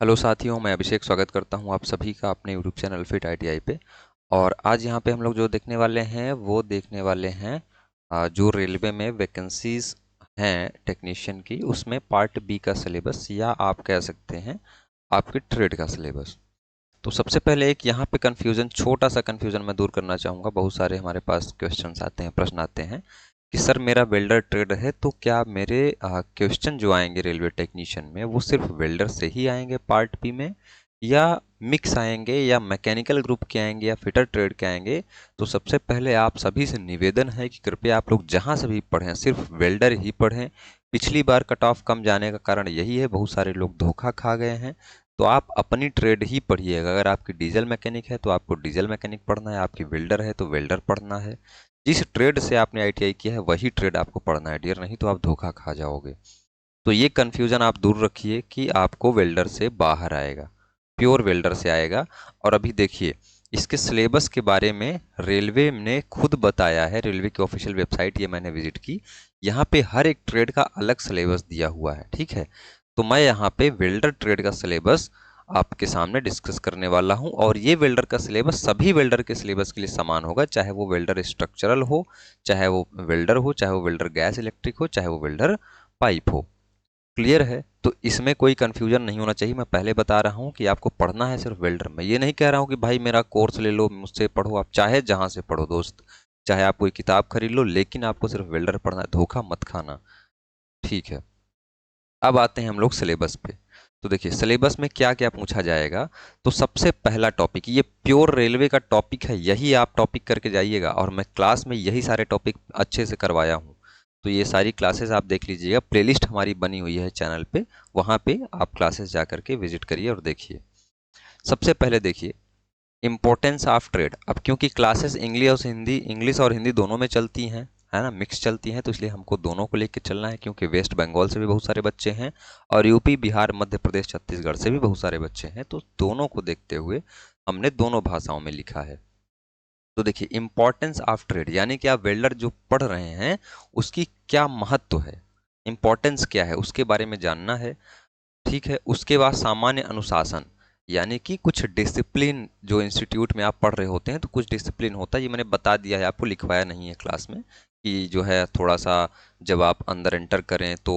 Hello साथियों, मैं अभिषेक स्वागत करता हूं आप सभी का अपने यूट्यूब चैनल फिट आईटीआई पे। और आज यहां पे हम लोग जो देखने वाले हैं वो देखने वाले हैं जो रेलवे में वैकेंसीज हैं टेक्नीशियन की, उसमें पार्ट बी का सिलेबस या आप कह सकते हैं आपके ट्रेड का सिलेबस। तो सबसे पहले एक यहाँ पे कन्फ्यूज़न, छोटा सा कन्फ्यूज़न मैं दूर करना चाहूँगा। बहुत सारे हमारे पास क्वेश्चंस आते हैं, प्रश्न आते हैं कि सर मेरा वेल्डर ट्रेड है, तो क्या मेरे क्वेश्चन जो आएंगे रेलवे टेक्नीशियन में वो सिर्फ वेल्डर से ही आएंगे पार्ट बी में, या मिक्स आएंगे, या मैकेनिकल ग्रुप के आएंगे, या फिटर ट्रेड के आएंगे। तो सबसे पहले आप सभी से निवेदन है कि कृपया आप लोग जहाँ से भी पढ़ें सिर्फ वेल्डर ही पढ़ें। पिछली बार कट ऑफ कम जाने का कारण यही है, बहुत सारे लोग धोखा खा गए हैं। तो आप अपनी ट्रेड ही पढ़िएगा। अगर आपकी डीजल मैकेनिक है तो आपको डीजल मैकेनिक पढ़ना है, आपकी वेल्डर है तो वेल्डर पढ़ना है। जिस ट्रेड से आपने आईटीआई किया है वही ट्रेड आपको पढ़ना है डियर, नहीं तो आप धोखा खा जाओगे। तो ये कन्फ्यूजन आप दूर रखिए कि आपको वेल्डर से बाहर आएगा, प्योर वेल्डर से आएगा। और अभी देखिए, इसके सिलेबस के बारे में रेलवे ने खुद बताया है। रेलवे की ऑफिशियल वेबसाइट ये मैंने विजिट की, यहाँ पे हर एक ट्रेड का अलग सिलेबस दिया हुआ है, ठीक है। तो मैं यहाँ पे वेल्डर ट्रेड का सिलेबस आपके सामने डिस्कस करने वाला हूँ। और ये वेल्डर का सिलेबस सभी वेल्डर के सिलेबस के लिए समान होगा, चाहे वो वेल्डर स्ट्रक्चरल हो, चाहे वो वेल्डर हो, चाहे वो वेल्डर गैस इलेक्ट्रिक हो, चाहे वो वेल्डर पाइप हो। क्लियर है? तो इसमें कोई कंफ्यूजन नहीं होना चाहिए। मैं पहले बता रहा हूँ कि आपको पढ़ना है सिर्फ वेल्डर। मैं ये नहीं कह रहा हूँ कि भाई मेरा कोर्स ले लो, मुझसे पढ़ो। आप चाहे जहाँ से पढ़ो दोस्त, चाहे आप कोई किताब खरीद लो, लेकिन आपको सिर्फ वेल्डर पढ़ना है, धोखा मत खाना, ठीक है। अब आते हैं हम लोग सिलेबस पे। तो देखिए सिलेबस में क्या क्या पूछा जाएगा। तो सबसे पहला टॉपिक, ये प्योर रेलवे का टॉपिक है, यही आप टॉपिक करके जाइएगा। और मैं क्लास में यही सारे टॉपिक अच्छे से करवाया हूँ। तो ये सारी क्लासेस आप देख लीजिएगा, प्लेलिस्ट हमारी बनी हुई है चैनल पे, वहाँ पे आप क्लासेस जा करके विजिट करिए और देखिए। सबसे पहले देखिए इम्पोर्टेंस ऑफ ट्रेड। अब क्योंकि क्लासेस इंग्लिश और हिंदी दोनों में चलती हैं, है ना, मिक्स चलती हैं, तो इसलिए हमको दोनों को लेकर चलना है। क्योंकि वेस्ट बंगाल से भी बहुत सारे बच्चे हैं और यूपी, बिहार, मध्य प्रदेश, छत्तीसगढ़ से भी बहुत सारे बच्चे हैं, तो दोनों को देखते हुए हमने दोनों भाषाओं में लिखा है। तो देखिए इम्पोर्टेंस ऑफ ट्रेड, यानी कि आप वेल्डर जो पढ़ रहे हैं उसकी क्या महत्व है, इम्पोर्टेंस क्या है, उसके बारे में जानना है, ठीक है। उसके बाद सामान्य अनुशासन, यानी कि कुछ डिसिप्लिन, जो इंस्टीट्यूट में आप पढ़ रहे होते हैं तो कुछ डिसिप्लिन होता है। ये मैंने बता दिया है आपको, लिखवाया नहीं है क्लास में, कि जो है थोड़ा सा जब आप अंदर एंटर करें तो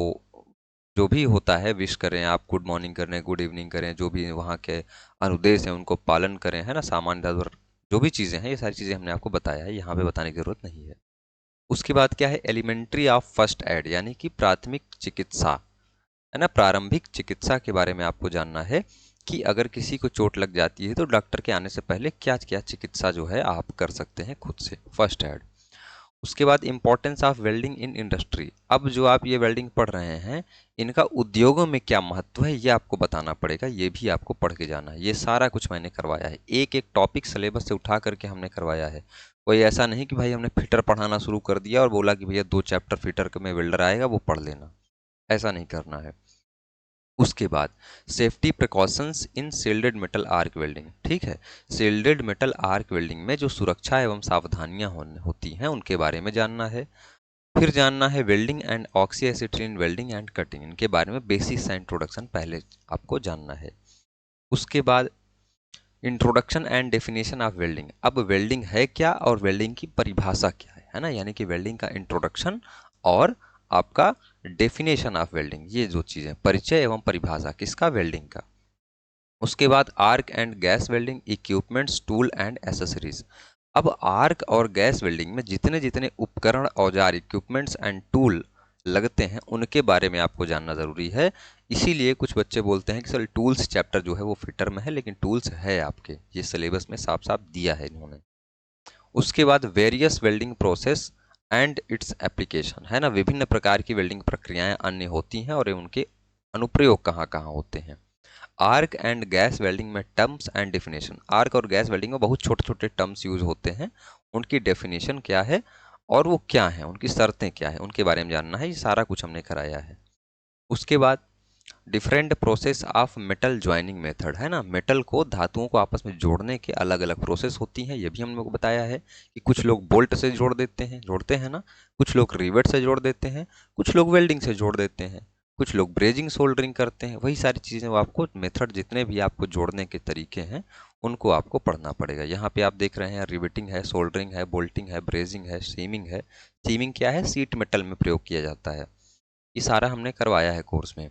जो भी होता है विश करें, आप गुड मॉर्निंग करें, गुड इवनिंग करें, जो भी वहाँ के अनुदेश हैं उनको पालन करें, है ना, सामान्य तौर पर जो भी चीज़ें हैं, ये सारी चीज़ें हमने आपको बताया है, यहाँ पे बताने की जरूरत नहीं है। उसके बाद क्या है, एलिमेंट्री ऑफ फर्स्ट एड, यानी कि प्राथमिक चिकित्सा, है ना, प्रारंभिक चिकित्सा के बारे में आपको जानना है कि अगर किसी को चोट लग जाती है तो डॉक्टर के आने से पहले क्या क्या चिकित्सा जो है आप कर सकते हैं खुद से, फर्स्ट एड। उसके बाद importance of welding in industry. अब जो आप ये वेल्डिंग पढ़ रहे हैं, इनका उद्योगों में क्या महत्व है ये आपको बताना पड़ेगा, ये भी आपको पढ़ के जाना है। ये सारा कुछ मैंने करवाया है, एक एक टॉपिक सिलेबस से उठा करके हमने करवाया है। कोई ऐसा नहीं कि भाई हमने फिटर पढ़ाना शुरू कर दिया और बोला कि भैया 2 चैप्टर फिटर में वेल्डर आएगा वो पढ़ लेना, ऐसा नहीं करना है। उसके बाद सेफ्टी प्रिकॉशंस इन सील्डेड मेटल आर्क वेल्डिंग, ठीक है। सील्डेड मेटल आर्क वेल्डिंग में जो सुरक्षा एवं सावधानियां होती हैं उनके बारे में जानना है। फिर जानना है welding and oxy acetylene welding and cutting, इनके बारे में बेसिक सा इंट्रोडक्शन पहले आपको जानना है। उसके बाद introduction and definition of welding. अब वेल्डिंग है क्या और वेल्डिंग की परिभाषा क्या है ना, यानी कि वेल्डिंग का इंट्रोडक्शन और आपका डेफिनेशन ऑफ वेल्डिंग, ये जो चीज़ें, परिचय एवं परिभाषा किसका, वेल्डिंग का। उसके बाद arc and gas welding equipments, tool and accessories. अब आर्क और गैस वेल्डिंग में जितने जितने उपकरण, औजार, इक्विपमेंट्स एंड टूल लगते हैं उनके बारे में आपको जानना ज़रूरी है। इसीलिए कुछ बच्चे बोलते हैं कि सर टूल्स चैप्टर जो है वो फिटर में है, लेकिन टूल्स है आपके, ये सिलेबस में साफ साफ दिया है इन्होंने। उसके बाद various welding process and its application, है ना, विभिन्न प्रकार की वेल्डिंग प्रक्रियाएं अन्य होती हैं और उनके अनुप्रयोग कहाँ कहाँ होते हैं। आर्क एंड गैस वेल्डिंग में टर्म्स एंड डेफिनेशन, आर्क और गैस वेल्डिंग में बहुत छोटे छोटे टर्म्स यूज होते हैं, उनकी डेफिनेशन क्या है और वो क्या है, उनकी शर्तें क्या है, उनके बारे में जानना है। ये सारा कुछ हमने कराया है। उसके बाद different process of metal joining method, है ना, मेटल को, धातुओं को आपस में जोड़ने के अलग अलग प्रोसेस होती हैं, ये भी हम लोग को बताया है कि कुछ लोग बोल्ट से जोड़ते हैं ना, कुछ लोग रिवेट से जोड़ देते हैं, कुछ लोग वेल्डिंग से जोड़ देते हैं, कुछ लोग ब्रेजिंग सोल्डरिंग करते हैं। वही सारी चीज़ें वो आपको मेथड, जितने भी आपको जोड़ने के तरीके हैं उनको आपको पढ़ना पड़ेगा। यहाँ पे आप देख रहे हैं रिवेटिंग है, सोल्डरिंग है, बोल्टिंग है, ब्रेजिंग है, सीमिंग है। सीमिंग क्या है? सीट मेटल में प्रयोग किया जाता है। ये सारा हमने करवाया है कोर्स में।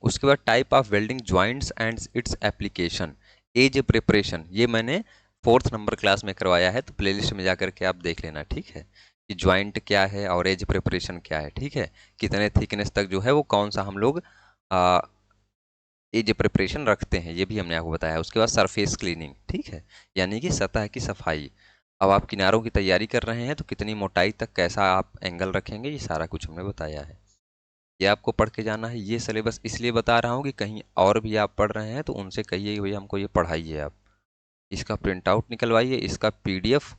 उसके बाद type of welding joints and its application, edge preparation, ये मैंने 4th नंबर क्लास में करवाया है, तो प्लेलिस्ट में जाकर के आप देख लेना, ठीक है। कि ज्वाइंट क्या है और एज प्रिपरेशन क्या है, ठीक है। कितने थिकनेस तक जो है वो कौन सा हम लोग एज प्रिपरेशन रखते हैं, ये भी हमने आपको बताया। उसके बाद सरफेस क्लीनिंग, ठीक है, यानी कि सतह की सफाई। अब आप किनारों की तैयारी कर रहे हैं तो कितनी मोटाई तक कैसा आप एंगल रखेंगे, ये सारा कुछ हमने बताया है। ये आपको पढ़ के जाना है। ये सिलेबस इसलिए बता रहा हूँ कि कहीं और भी आप पढ़ रहे हैं तो उनसे कहिए कि भैया हमको ये पढ़ाइए आप। इसका प्रिंट आउट निकलवाइए, इसका पीडीएफ,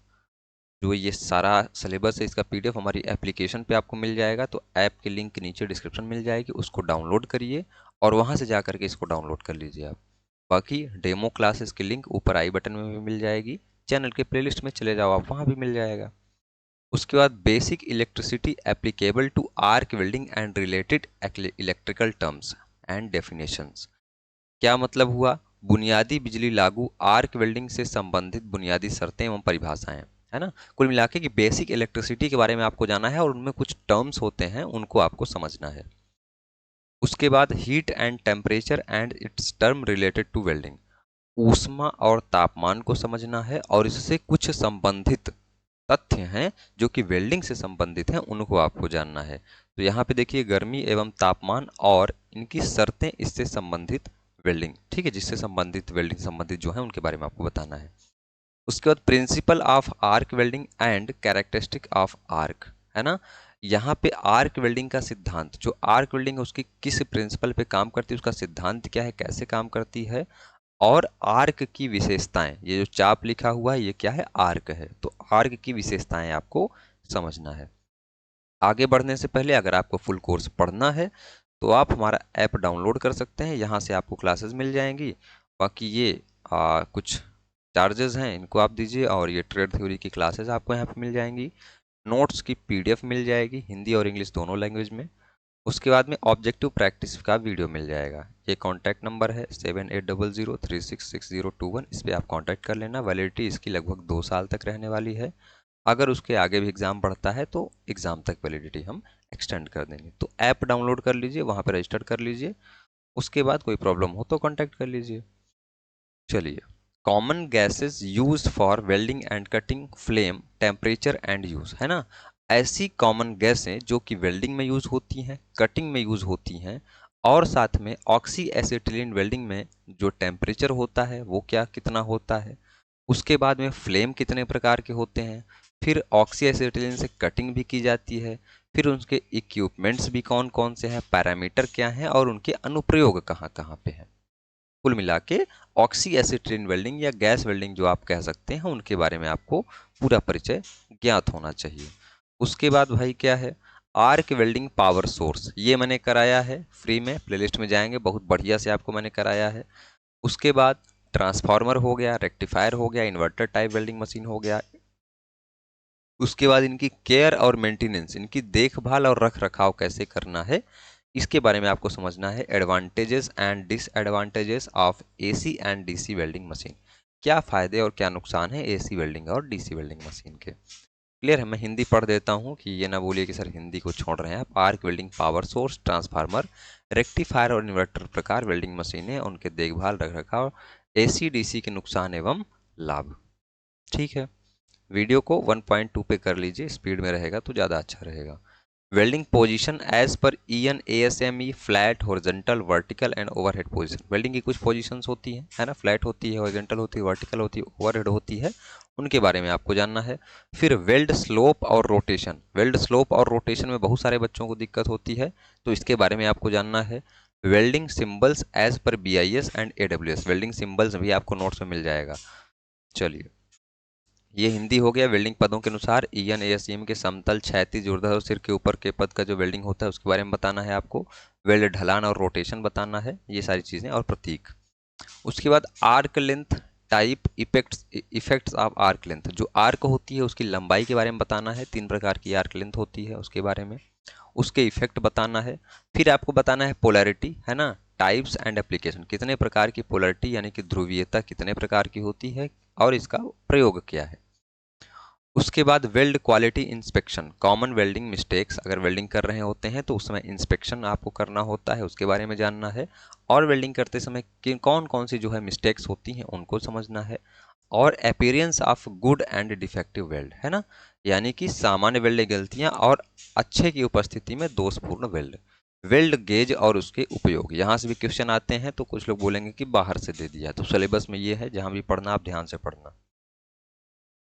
जो ये सारा सिलेबस है इसका पीडीएफ हमारी एप्लीकेशन पे आपको मिल जाएगा। तो ऐप की लिंक नीचे डिस्क्रिप्शन मिल जाएगी, उसको डाउनलोड करिए और वहाँ से जा करके इसको डाउनलोड कर लीजिए आप। बाकी डेमो क्लासेस की लिंक ऊपर आई बटन में भी मिल जाएगी। चैनल के प्लेलिस्ट में चले जाओ आप, वहाँ भी मिल जाएगा। उसके बाद basic electricity applicable to arc welding and related electrical terms and definitions. क्या मतलब हुआ? बुनियादी बिजली लागू आर्क वेल्डिंग से संबंधित बुनियादी शर्तें एवं परिभाषाएं, है ना। कुल मिला के कि बेसिक इलेक्ट्रिसिटी के बारे में आपको जाना है और उनमें कुछ टर्म्स होते हैं उनको आपको समझना है। उसके बाद heat and temperature and its term related to welding, ऊष्मा और तापमान को समझना है और इससे कुछ संबंधित तथ्य हैं जो कि वेल्डिंग से संबंधित हैं, उनको आपको जानना है। तो यहाँ पे देखिए गर्मी एवं तापमान और इनकी शर्तें, इससे संबंधित वेल्डिंग, ठीक है, जिससे संबंधित वेल्डिंग संबंधित जो है उनके बारे में आपको बताना है। उसके बाद principle of arc welding and characteristic of arc, है ना। यहाँ पे आर्क वेल्डिंग का सिद्धांत, जो आर्क वेल्डिंग है उसकी किस प्रिंसिपल पे काम करती है, उसका सिद्धांत क्या है, कैसे काम करती है, और आर्क की विशेषताएं। ये जो चाप लिखा हुआ है ये क्या है? आर्क है। तो आर्क की विशेषताएं आपको समझना है। आगे बढ़ने से पहले अगर आपको फुल कोर्स पढ़ना है तो आप हमारा ऐप डाउनलोड कर सकते हैं, यहाँ से आपको क्लासेस मिल जाएंगी। बाकी ये कुछ चार्जेस हैं, इनको आप दीजिए। और ये ट्रेड थ्योरी की क्लासेस आपको यहाँ पे मिल जाएंगी। नोट्स की पीडीएफ मिल जाएगी हिंदी और इंग्लिश दोनों लैंग्वेज में। उसके बाद में ऑब्जेक्टिव प्रैक्टिस का वीडियो मिल जाएगा। ये कॉन्टैक्ट नंबर है 7800366021, इस पर आप कॉन्टैक्ट कर लेना। वैलिडिटी इसकी लगभग 2 साल तक रहने वाली है। अगर उसके आगे भी एग्ज़ाम बढ़ता है तो एग्ज़ाम तक वैलिडिटी हम एक्सटेंड कर देंगे। तो ऐप डाउनलोड कर लीजिए, वहाँ पर रजिस्टर कर लीजिए। उसके बाद कोई प्रॉब्लम हो तो कॉन्टैक्ट कर लीजिए। चलिए, common gases use for welding and cutting, flame, temperature and use, है ना। ऐसी कॉमन गैसें जो कि वेल्डिंग में यूज होती हैं, कटिंग में यूज होती हैं, और साथ में ऑक्सी एसिटिलीन वेल्डिंग में जो टेम्परेचर होता है वो क्या कितना होता है, उसके बाद में फ्लेम कितने प्रकार के होते हैं, फिर ऑक्सी एसिटिलीन से कटिंग भी की जाती है, फिर उनके इक्विपमेंट्स भी कौन कौन से हैं, पैरामीटर क्या हैं और उनके अनुप्रयोग कहाँ कहाँ पे हैं। कुल मिला के ऑक्सी एसिटिलीन वेल्डिंग या गैस वेल्डिंग जो आप कह सकते हैं उनके बारे में आपको पूरा परिचय ज्ञात होना चाहिए। उसके बाद भाई क्या है? आर्क वेल्डिंग पावर सोर्स, ये मैंने कराया है फ्री में, प्लेलिस्ट में जाएंगे, बहुत बढ़िया से आपको मैंने कराया है। उसके बाद ट्रांसफार्मर हो गया, रेक्टिफायर हो गया, इन्वर्टर टाइप वेल्डिंग मशीन हो गया। उसके बाद इनकी केयर और मेंटेनेंस, इनकी देखभाल और रख रखाव कैसे करना है, इसके बारे में आपको समझना है। Advantages and disadvantages of AC and DC welding machine, क्या फ़ायदे और क्या नुकसान है एसी वेल्डिंग और डीसी वेल्डिंग मशीन के। क्लियर है? मैं हिंदी पढ़ देता हूँ कि ये ना बोलिए कि सर हिंदी को छोड़ रहे हैं आप। Arc welding power source, transformer, rectifier और इन्वर्टर प्रकार वेल्डिंग मशीनें, उनके देखभाल रख रखाव, एसी डीसी के नुकसान एवं लाभ। ठीक है, वीडियो को 1.2 पे कर लीजिए, स्पीड में रहेगा तो ज़्यादा अच्छा रहेगा। Welding position as per EN ASME, flat, horizontal, vertical and overhead position. Welding की कुछ पोजीशंस होती हैं, है ना, फ्लैट होती है, हॉरिजॉन्टल होती है, वर्टिकल होती है, ओवरहेड होती है, उनके बारे में आपको जानना है। फिर वेल्ड स्लोप और रोटेशन, वेल्ड स्लोप और रोटेशन में बहुत सारे बच्चों को दिक्कत होती है, तो इसके बारे में आपको जानना है। Welding symbols as per BIS and AWS, welding symbols भी आपको नोट्स में मिल जाएगा। चलिए, ये हिंदी हो गया। वेल्डिंग पदों के अनुसार EN ASM के समतल, क्षैतिज, ऊर्ध्वाधर और सिर के ऊपर के पद का जो वेल्डिंग होता है उसके बारे में बताना है आपको। वेल्ड ढलान और रोटेशन बताना है, ये सारी चीज़ें और प्रतीक। उसके बाद arc length type, effects of arc length, जो आर्क होती है उसकी लंबाई के बारे में बताना है। 3 प्रकार की आर्क लेंथ होती है उसके बारे में। उसके इफेक्ट बताना है। फिर आपको बताना है पोलैरिटी, है ना, टाइप्स एंड एप्लीकेशन, कितने प्रकार की पोलैरिटी यानी कि ध्रुवीयता कितने प्रकार की होती है और इसका प्रयोग क्या है। उसके बाद weld quality inspection, common welding mistakes, अगर वेल्डिंग कर रहे होते हैं तो उस समय इंस्पेक्शन आपको करना होता है, उसके बारे में जानना है। और वेल्डिंग करते समय कौन कौन सी जो है मिस्टेक्स होती हैं उनको समझना है। और appearance of good and defective weld, है ना, यानी कि सामान्य वेल्ड गलतियां और अच्छे की उपस्थिति में दोषपूर्ण वेल्ड। वेल्ड गेज और उसके उपयोग, यहाँ से भी क्वेश्चन आते हैं तो कुछ लोग बोलेंगे कि बाहर से दे दिया, तो सिलेबस में ये है, जहाँ भी पढ़ना आप ध्यान से पढ़ना।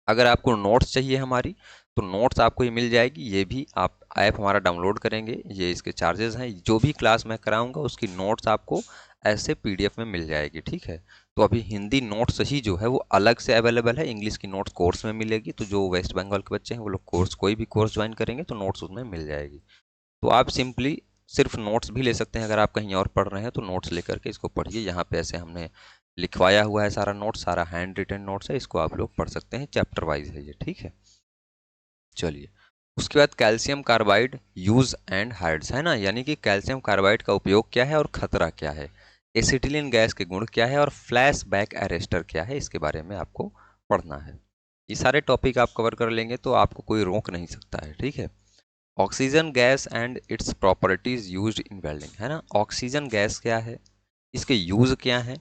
अगर आपको नोट्स चाहिए हमारी तो नोट्स आपको ये मिल जाएगी, ये भी आप ऐप हमारा डाउनलोड करेंगे, ये इसके चार्जेस हैं। जो भी क्लास मैं कराऊंगा उसकी नोट्स आपको ऐसे पीडीएफ में मिल जाएगी, ठीक है। तो अभी हिंदी नोट्स ही जो है वो अलग से अवेलेबल है, इंग्लिश की नोट्स कोर्स में मिलेगी। तो जो वेस्ट बंगाल के बच्चे हैं वो लोग कोर्स, कोई भी कोर्स ज्वाइन करेंगे तो नोट्स उसमें मिल जाएगी। तो आप सिंपली सिर्फ नोट्स भी ले सकते हैं, अगर आप कहीं और पढ़ रहे हैं तो नोट्स लेकर के इसको पढ़िए। यहाँ पे ऐसे हमने लिखवाया हुआ है सारा नोट्स, सारा हैंड रिटन नोट्स है, इसको आप लोग पढ़ सकते हैं, चैप्टर वाइज है ये, ठीक है। चलिए, उसके बाद calcium carbide use and hides, है ना, यानी कि कैल्शियम कार्बाइड का उपयोग क्या है और खतरा क्या है, एसिटिलीन गैस के गुण क्या है और फ्लैश बैक अरेस्टर क्या है, इसके बारे में आपको पढ़ना है। ये सारे टॉपिक आप कवर कर लेंगे तो आपको कोई रोक नहीं सकता है, ठीक है। Oxygen gas and its properties used in welding, है ना, ऑक्सीजन गैस क्या है, इसके यूज क्या है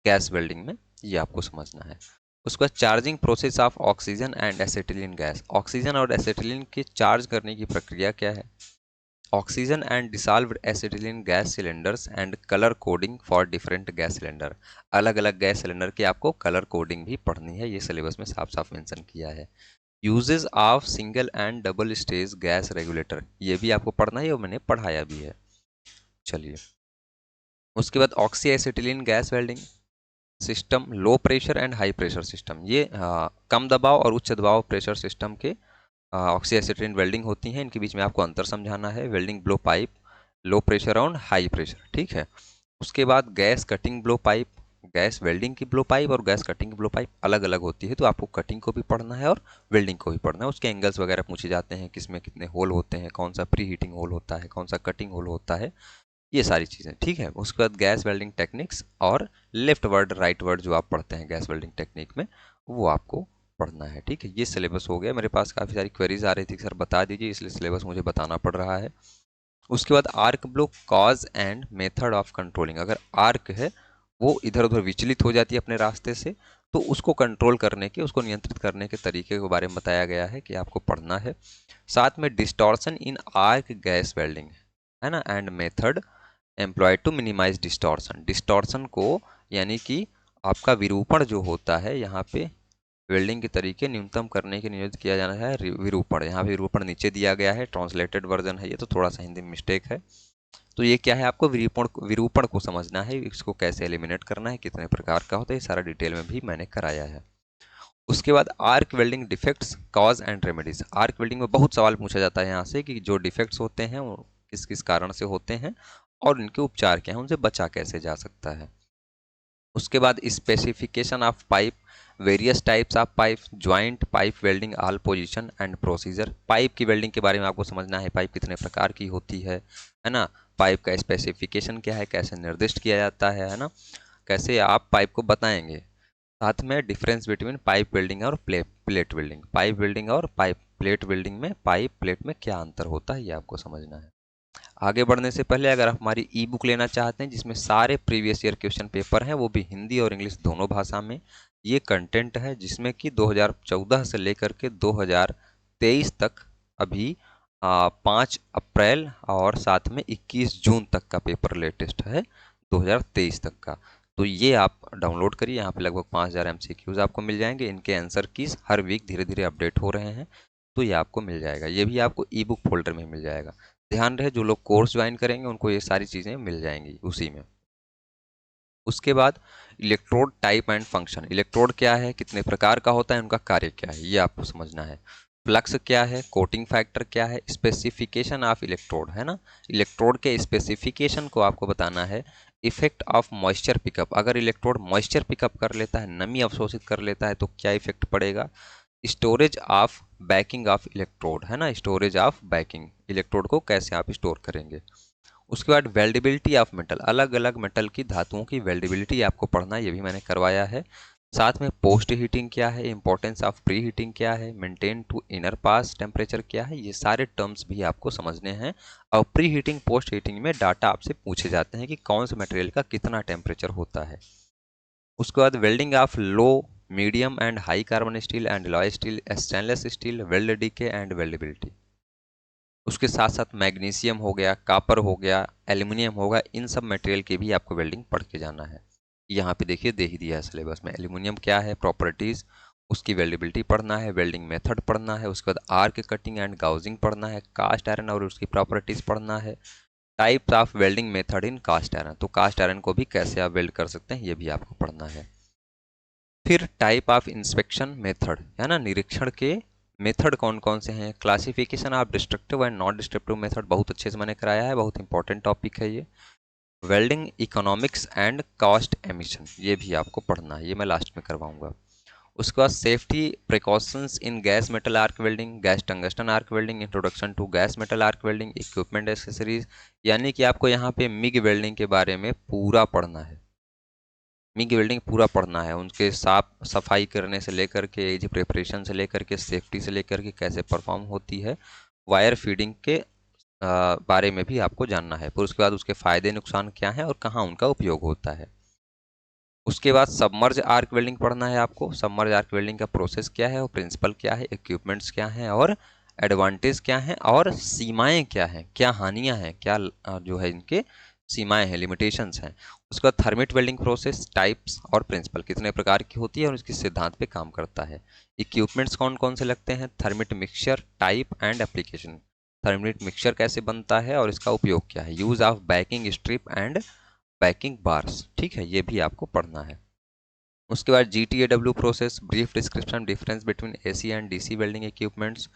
गैस वेल्डिंग में, ये आपको समझना है। उसके बाद charging process of oxygen and acetylene gas, oxygen और एसिटिलीन के चार्ज करने की प्रक्रिया क्या है। Oxygen and dissolved acetylene gas cylinders and colour coding for different gas cylinder, अलग अलग गैस सिलेंडर की आपको कलर कोडिंग भी पढ़नी है, ये सिलेबस में साफ साफ मेंशन किया है। Uses of single and double stage gas regulator, ये भी आपको पढ़ना है और मैंने पढ़ाया भी है। चलिए, उसके बाद oxy acetylene gas welding system, low pressure and high pressure system, ये कम दबाव और उच्च दबाव प्रेशर सिस्टम के ऑक्सी एसिटिलीन वेल्डिंग होती हैं, इनके बीच में आपको अंतर समझाना है। Welding blow pipe, low pressure और हाई प्रेशर, ठीक है। उसके बाद gas cutting blow pipe, gas welding की ब्लो पाइप और गैस कटिंग की ब्लो पाइप अलग अलग होती है, तो आपको कटिंग को भी पढ़ना है और वेल्डिंग को भी पढ़ना है। उसके एंगल्स वगैरह पूछे जाते हैं, किसमें कितने होल होते हैं, कौन सा प्री हीटिंग होल होता है, कौन सा कटिंग होल होता है, ये सारी चीज़ें, ठीक है। उसके बाद गैस वेल्डिंग टेक्निक्स और लेफ्ट वर्ड राइट वर्ड जो आप पढ़ते हैं गैस वेल्डिंग टेक्निक में, वो आपको पढ़ना है, ठीक है। ये सिलेबस हो गया। मेरे पास काफ़ी सारी क्वेरीज आ रही थी, सर बता दीजिए, इसलिए सिलेबस मुझे बताना पड़ रहा है। उसके बाद arc blow cause and method of controlling, अगर आर्क है वो इधर उधर विचलित हो जाती है अपने रास्ते से, तो उसको कंट्रोल करने के, उसको नियंत्रित करने के तरीके के बारे में बताया गया है कि आपको पढ़ना है। साथ में distortion in arc gas welding, है ना, and method employed to minimize distortion, distortion को यानी कि आपका विरूपण जो होता है, यहाँ पे वेल्डिंग के तरीके न्यूनतम करने के नियोजित किया जाना है विरूपण, यहाँ पे विरूपण नीचे दिया गया है, ट्रांसलेटेड वर्जन है ये, तो थोड़ा सा हिंदी में मिस्टेक है। तो ये क्या है, आपको विरूपण विरूपण को समझना है, इसको कैसे एलिमिनेट करना है, कितने प्रकार का होता है, ये सारा डिटेल में भी मैंने कराया है। उसके बाद arc welding defects cause and remedies, arc welding में बहुत सवाल पूछा जाता है यहाँ से कि जो डिफेक्ट्स होते हैं वो किस किस कारण से होते हैं और इनके उपचार क्या हैं, उनसे बचा कैसे जा सकता है। उसके बाद specification of pipe, various types of pipe, joint pipe welding, all position and procedure, pipe की वेल्डिंग के बारे में आपको समझना है, पाइप कितने प्रकार की होती है ना, पाइप का स्पेसिफिकेशन क्या है, कैसे निर्दिष्ट किया जाता है ना, कैसे आप पाइप को बताएंगे। साथ में डिफरेंस बिटवीन पाइप वेल्डिंग और प्लेट वेल्डिंग, पाइप वेल्डिंग और पाइप प्लेट वेल्डिंग में पाइप प्लेट में क्या अंतर होता है, ये आपको समझना है। आगे बढ़ने से पहले अगर आप हमारी ई बुक लेना चाहते हैं जिसमें सारे प्रीवियस ईयर क्वेश्चन पेपर हैं, वो भी हिंदी और इंग्लिश दोनों भाषा में, ये कंटेंट है जिसमें कि 2014 से लेकर के 2023 तक अभी 5 अप्रैल और साथ में 21 जून तक का पेपर लेटेस्ट है 2023 तक का। तो ये आप डाउनलोड करिए, यहाँ पे लगभग 5000 MCQs आपको मिल जाएंगे, इनके आंसर कीज हर वीक धीरे धीरे अपडेट हो रहे हैं, तो ये आपको मिल जाएगा, ये भी आपको ई बुक फोल्डर में मिल जाएगा। ध्यान रहे जो लोग कोर्स ज्वाइन करेंगे उनको ये सारी चीज़ें मिल जाएंगी उसी में। उसके बाद electrode type and function, electrode क्या है, कितने प्रकार का होता है, उनका कार्य क्या है, ये आपको समझना है। फ्लक्स क्या है, कोटिंग फैक्टर क्या है, स्पेसिफिकेशन ऑफ इलेक्ट्रोड, है ना, इलेक्ट्रोड के स्पेसिफिकेशन को आपको बताना है। इफेक्ट ऑफ मॉइस्चर पिकअप, अगर इलेक्ट्रोड मॉइस्चर पिकअप कर लेता है, नमी अवशोषित कर लेता है तो क्या इफेक्ट पड़ेगा। Storage of banking of electrode, है ना, स्टोरेज ऑफ बैकिंग, इलेक्ट्रोड को कैसे आप स्टोर करेंगे। उसके बाद वेल्डेबिलिटी ऑफ मेटल, अलग अलग मेटल की धातुओं की वेल्डेबिलिटी आपको पढ़ना है, ये भी मैंने करवाया है। साथ में पोस्ट हीटिंग क्या है, इंपॉर्टेंस ऑफ प्री हीटिंग क्या है, maintain to inner pass temperature क्या है, ये सारे टर्म्स भी आपको समझने हैं। और प्री हीटिंग पोस्ट हीटिंग में डाटा आपसे पूछे जाते हैं कि कौन से मटेरियल का कितना टेम्परेचर होता है। उसके बाद welding of low, medium and high carbon steel and alloy steel, stainless steel, weld DK and weldability. उसके साथ साथ मैग्नीशियम हो गया, कापर हो गया, एल्यूमिनियम होगा, इन सब मटेरियल की भी आपको वेल्डिंग पढ़ के जाना है। यहाँ पे देखिए दे ही दिया है सिलेबस में, एल्यूमिनियम क्या है, प्रॉपर्टीज़, उसकी वेल्डेबिलिटी पढ़ना है, वेल्डिंग मेथड पढ़ना है, उसके बाद आर्क कटिंग एंड गाउजिंग पढ़ना है, कास्ट आयरन और उसकी प्रॉपर्टीज़ पढ़ना है, types of welding method in cast iron, तो कास्ट आयरन को भी कैसे आप वेल्ड कर सकते हैं ये भी आपको पढ़ना है। फिर टाइप ऑफ इंस्पेक्शन मेथड, है ना, निरीक्षण के मेथड कौन कौन से हैं, classification of destructive and non destructive method बहुत अच्छे से मैंने कराया है, बहुत इंपॉर्टेंट टॉपिक है ये। Welding economics and cost emission, ये भी आपको पढ़ना है, ये मैं लास्ट में करवाऊंगा। उसके बाद safety precautions in gas metal arc welding, gas tungsten arc welding, introduction to gas metal arc welding, equipment accessories, यानी कि आपको यहाँ पे मिग वेल्डिंग के बारे में पूरा पढ़ना है, मिग वेल्डिंग पूरा पढ़ना है, उनके साफ सफाई करने से लेकर के एज प्रिपरेशन से लेकर के सेफ्टी से लेकर के कैसे परफॉर्म होती है, वायर फीडिंग के बारे में भी आपको जानना है। फिर उसके बाद उसके फ़ायदे नुकसान क्या हैं और कहाँ उनका उपयोग होता है। उसके बाद सबमर्ज आर्क वेल्डिंग पढ़ना है आपको, सबमर्ज आर्क वेल्डिंग का प्रोसेस क्या है और प्रिंसिपल क्या है, इक्विपमेंट्स क्या हैं और एडवांटेज क्या हैं और सीमाएं क्या हैं, क्या हानियां हैं, क्या जो है इनके सीमाएं हैं, लिमिटेशंस हैं। उसके बाद थर्मिट वेल्डिंग प्रोसेस, टाइप्स और प्रिंसिपल कितने प्रकार की होती है और इसके सिद्धांत पे काम करता है। इक्विपमेंट्स कौन कौन से लगते हैं, thermit mixture, type and application, thermit mixture कैसे बनता है और इसका उपयोग क्या है, use of backing strip and backing bars, ठीक है, ये भी आपको पढ़ना है। उसके बाद GTAW process, brief description difference between AC and DC welding equipments.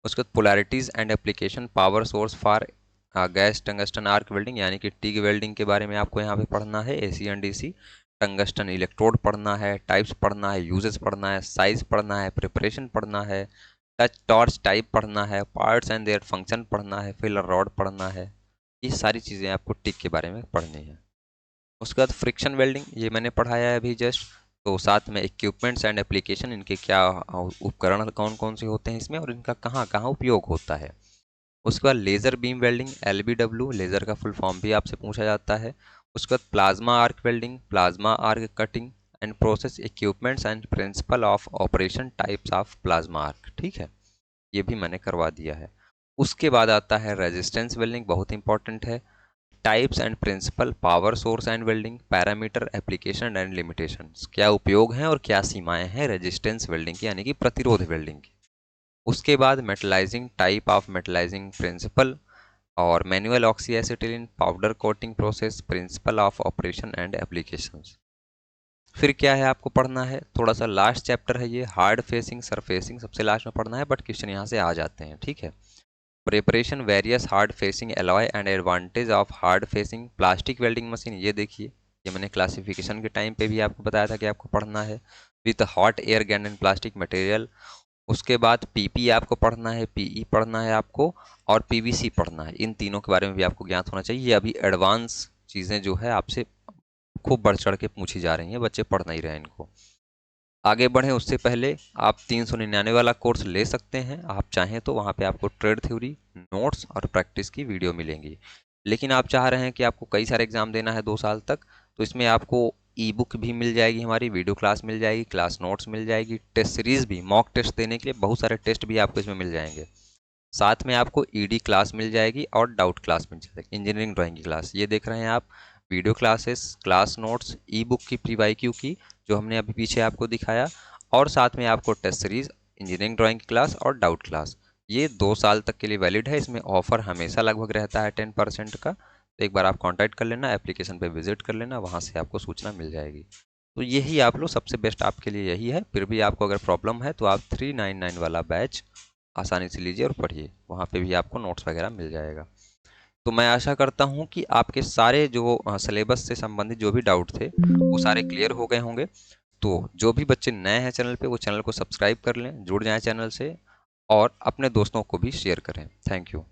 उसके बाद polarities and application, power source for gas tungsten arc welding, यानी कि टिग वेल्डिंग के बारे में आपको यहाँ पे पढ़ना है, AC and DC। Tungsten electrode पढ़ना है, टाइप्स पढ़ना है, यूजेस पढ़ना है, साइज पढ़ना है, प्रिपरेशन पढ़ना है, टच टॉर्च टाइप पढ़ना है, पार्ट्स एंड देयर फंक्शन पढ़ना है, फिलर रॉड पढ़ना है, ये सारी चीज़ें आपको टिग के बारे में पढ़नी है। उसके बाद फ्रिक्शन वेल्डिंग, ये मैंने पढ़ाया है अभी जस्ट, तो साथ में इक्विपमेंट्स एंड एप्लीकेशन, इनके क्या उपकरण कौन कौन से होते हैं इसमें और इनका कहाँ कहाँ उपयोग होता है। उसके बाद laser beam welding, LBW, laser का फुल फॉर्म भी आपसे पूछा जाता है। उसके बाद plasma arc welding, plasma arc cutting and process, equipments and principal of operation, types of plasma arc, ठीक है, ये भी मैंने करवा दिया है। उसके बाद आता है रेजिस्टेंस वेल्डिंग, बहुत इंपॉर्टेंट है, types and principle, power source and welding, parameter, application and limitations, क्या उपयोग हैं और क्या सीमाएं हैं रेजिस्टेंस वेल्डिंग की, यानी कि प्रतिरोध वेल्डिंग की। उसके बाद metallizing, type of metallizing, principle और manual oxy acetylene, powder coating process, principle of operation and applications. फिर क्या है आपको पढ़ना है, थोड़ा सा लास्ट चैप्टर है ये, हार्ड फेसिंग सरफेसिंग, सबसे लास्ट में पढ़ना है, बट क्वेश्चन यहाँ से आ जाते हैं, ठीक है। Preparation various hard facing alloy and advantage of hard facing plastic welding machine, ये देखिए, ये मैंने क्लासिफिकेशन के टाइम पे भी आपको बताया था कि आपको पढ़ना है, with hot air gun and plastic material. उसके बाद PP आपको पढ़ना है, PE पढ़ना है आपको और PVC पढ़ना है, इन तीनों के बारे में भी आपको ज्ञात होना चाहिए। ये अभी एडवांस चीज़ें जो है आपसे खूब बढ़ चढ़ के पूछी जा रही हैं, बच्चे पढ़ नहीं रहे हैं इनको। आगे बढ़ें उससे पहले आप 399 वाला कोर्स ले सकते हैं, आप चाहें तो वहाँ पे आपको ट्रेड थ्योरी, नोट्स और प्रैक्टिस की वीडियो मिलेंगी। लेकिन आप चाह रहे हैं कि आपको कई सारे एग्जाम देना है 2 साल तक, तो इसमें आपको ई बुक भी मिल जाएगी, हमारी वीडियो क्लास मिल जाएगी, क्लास नोट्स मिल जाएगी, टेस्ट सीरीज भी, मॉक टेस्ट देने के लिए बहुत सारे टेस्ट भी आपको इसमें मिल जाएंगे। साथ में आपको ED क्लास मिल जाएगी और डाउट क्लास मिल जाएगी, इंजीनियरिंग ड्राइंग की क्लास, ये देख रहे हैं आप, वीडियो क्लासेस, क्लास नोट्स, ई बुक की प्रीवाईक्यू की जो हमने अभी पीछे आपको दिखाया, और साथ में आपको टेस्ट सीरीज, इंजीनियरिंग ड्राइंग की क्लास और डाउट क्लास, ये 2 साल तक के लिए वैलिड है। इसमें ऑफर हमेशा लगभग रहता है 10% का, तो एक बार आप कांटेक्ट कर लेना, एप्लीकेशन पे विजिट कर लेना, वहाँ से आपको सूचना मिल जाएगी। तो यही आप लोग सबसे बेस्ट आपके लिए यही है। फिर भी आपको अगर प्रॉब्लम है तो आप 399 वाला बैच आसानी से लीजिए और पढ़िए, वहाँ पे भी आपको नोट्स वगैरह मिल जाएगा। तो मैं आशा करता हूँ कि आपके सारे जो सिलेबस से संबंधित जो भी डाउट थे वो सारे क्लियर हो गए होंगे। तो जो भी बच्चे नए हैं चैनल पे, वो चैनल को सब्सक्राइब कर लें, जुड़ जाएं चैनल से। और अपने दोस्तों को भी शेयर करें। Thank you.